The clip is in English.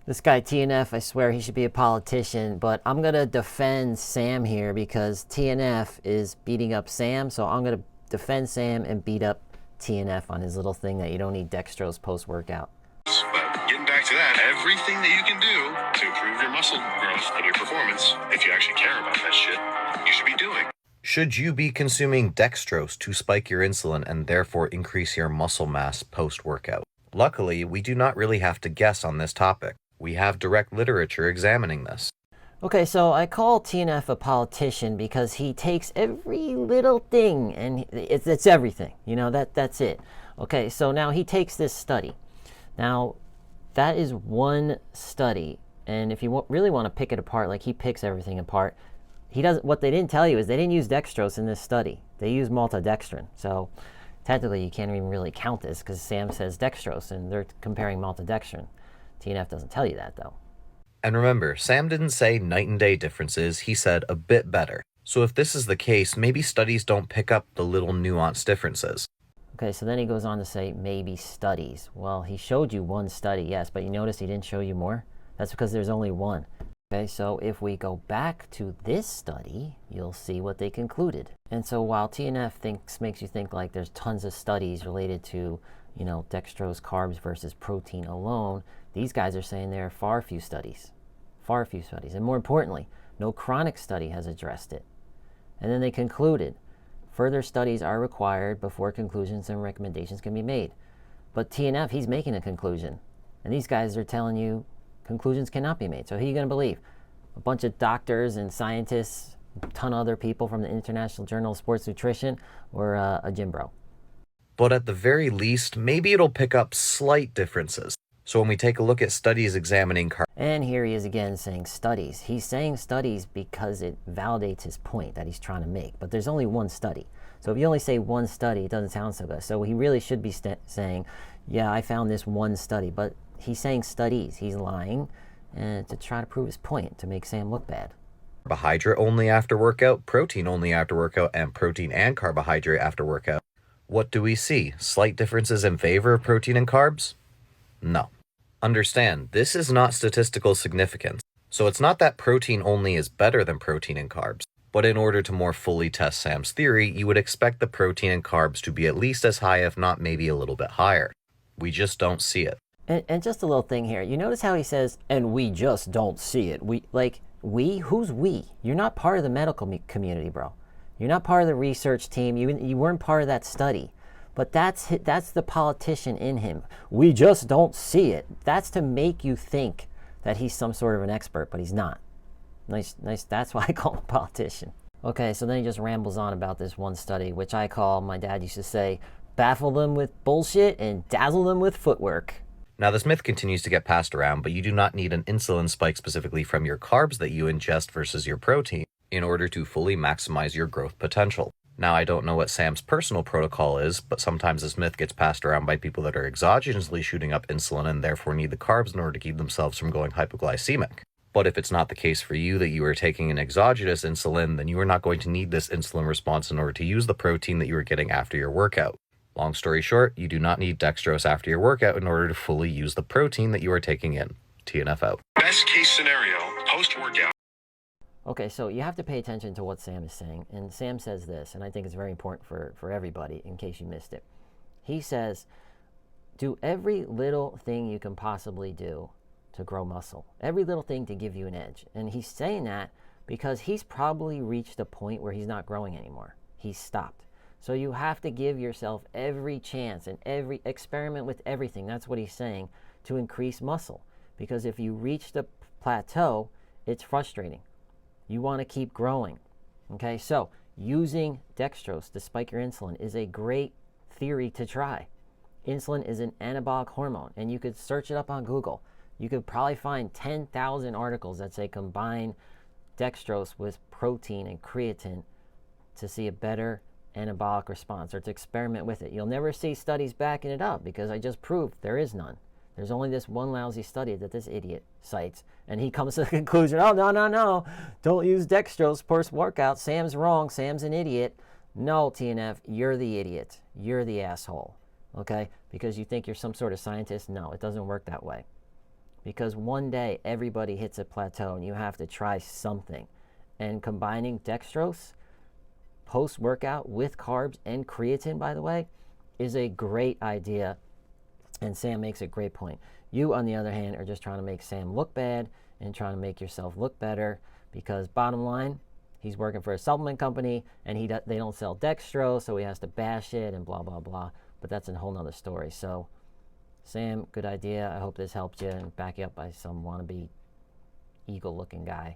This guy TNF, I swear he should be a politician, but I'm going to defend Sam here because TNF is beating up Sam, so I'm going to defend Sam and beat up TNF on his little thing that you don't need dextrose post-workout. But getting back to that, everything that you can do to improve your muscle growth and your performance, if you actually care about that shit, you should be doing. Should you be consuming dextrose to spike your insulin and therefore increase your muscle mass post-workout? Luckily, we do not really have to guess on this topic. We have direct literature examining this. Okay, so I call TNF a politician because he takes every little thing and it's everything. You know, that's it. Okay, so now he takes this study. Now, that is one study, and if you really want to pick it apart, like he picks everything apart, he doesn't. What they didn't tell you is they didn't use dextrose in this study. They used maltodextrin. So technically, you can't even really count this because Sam says dextrose, and they're comparing maltodextrin. TNF doesn't tell you that, though. And remember, Sam didn't say night and day differences, he said a bit better. So if this is the case, maybe studies don't pick up the little nuanced differences. Okay, so then he goes on to say maybe studies. Well, he showed you one study, yes, but you notice he didn't show you more? That's because there's only one. Okay, so if we go back to this study, you'll see what they concluded. And so while TNF makes you think like there's tons of studies related to, you know, dextrose, carbs versus protein alone, these guys are saying there are far few studies. Far few studies. And more importantly, no chronic study has addressed it. And then they concluded, further studies are required before conclusions and recommendations can be made. But TNF, he's making a conclusion. And these guys are telling you conclusions cannot be made. So who are you going to believe? A bunch of doctors and scientists, a ton of other people from the International Journal of Sports Nutrition, or a gym bro? But at the very least, maybe it'll pick up slight differences. So when we take a look at studies examining carbs. And here he is again saying studies. He's saying studies because it validates his point that he's trying to make. But there's only one study. So if you only say one study, it doesn't sound so good. So he really should be saying, yeah, I found this one study. But he's saying studies. He's lying and to try to prove his point, to make Sam look bad. Carbohydrate only after workout, protein only after workout, and protein and carbohydrate after workout. What do we see? Slight differences in favor of protein and carbs? No. Understand, this is not statistical significance. So it's not that protein only is better than protein and carbs. But in order to more fully test Sam's theory, you would expect the protein and carbs to be at least as high, if not maybe a little bit higher. We just don't see it. And just a little thing here. You notice how he says, and we just don't see it. Who's we? You're not part of the medical community, bro. You're not part of the research team. You weren't part of that study. But that's the politician in him. We just don't see it. That's to make you think that he's some sort of an expert, but he's not. Nice. That's why I call him a politician. Okay, so then he just rambles on about this one study, which I call, my dad used to say, baffle them with bullshit and dazzle them with footwork. Now, this myth continues to get passed around, but you do not need an insulin spike specifically from your carbs that you ingest versus your protein in order to fully maximize your growth potential. Now, I don't know what Sam's personal protocol is, but sometimes this myth gets passed around by people that are exogenously shooting up insulin and therefore need the carbs in order to keep themselves from going hypoglycemic. But if it's not the case for you that you are taking an exogenous insulin, then you are not going to need this insulin response in order to use the protein that you are getting after your workout. Long story short, you do not need dextrose after your workout in order to fully use the protein that you are taking in. TNF out. Best case scenario, post-workout. Okay, so you have to pay attention to what Sam is saying. And Sam says this, and I think it's very important for everybody in case you missed it. He says, do every little thing you can possibly do to grow muscle. Every little thing to give you an edge. And he's saying that because he's probably reached a point where he's not growing anymore. He's stopped. So you have to give yourself every chance and every experiment with everything. That's what he's saying, to increase muscle. Because if you reach the plateau, it's frustrating. You want to keep growing. Okay, so using dextrose to spike your insulin is a great theory to try. Insulin is an anabolic hormone, and you could search it up on Google. You could probably find 10,000 articles that say combine dextrose with protein and creatine to see a better anabolic response, or to experiment with it. You'll never see studies backing it up because I just proved there is none. There's only this one lousy study that this idiot cites, and he comes to the conclusion, oh, no, don't use dextrose post-workout. Sam's wrong. Sam's an idiot. No, TNF, you're the idiot. You're the asshole, okay? Because you think you're some sort of scientist. No, it doesn't work that way. because one day everybody hits a plateau and you have to try something. And combining dextrose post-workout with carbs and creatine, by the way, is a great idea. And Sam makes a great point. You, on the other hand, are just trying to make Sam look bad and trying to make yourself look better, because bottom line, he's working for a supplement company and they don't sell dextrose, so he has to bash it and blah, blah, blah. But that's a whole nother story. So, Sam, good idea. I hope this helped you and back you up by some wannabe eagle-looking guy.